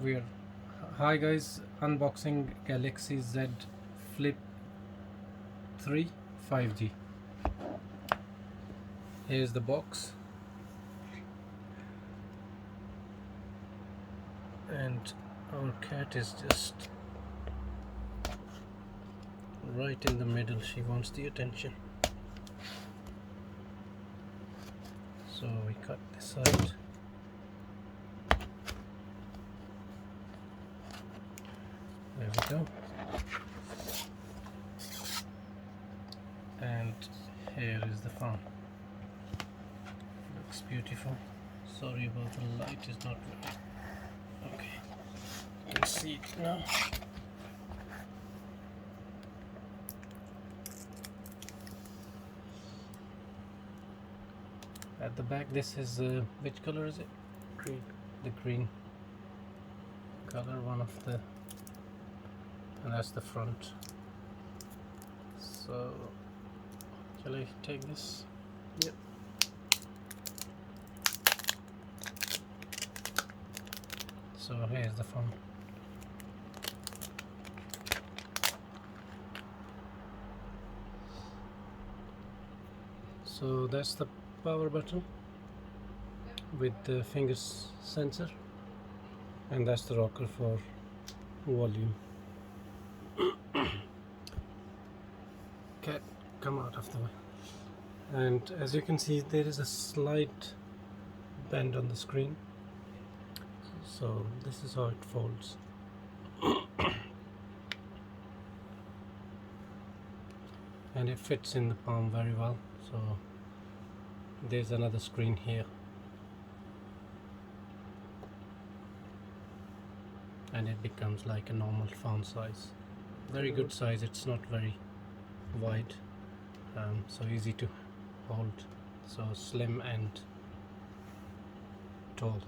we're Hi guys, unboxing Galaxy Z Flip 3 5G. Here's the box, and our cat is just right in the middle. She wants the attention, so we cut this side. There we go. And here is the phone. Looks beautiful. Sorry about the light is not very okay. You can see it now. At the back, this is which color is it? Green. The green color, one of the, and that's the front. So shall I take this? Yep. So here's the phone. So that's the power button with the fingers sensor, and that's the rocker for volume. Cat, come out of the way. And as you can see, there is a slight bend on the screen, so this is how it folds. And it fits in the palm very well. So there's another screen here, and it becomes like a normal phone size. Very good size. It's not very wide, so easy to hold, so slim and tall.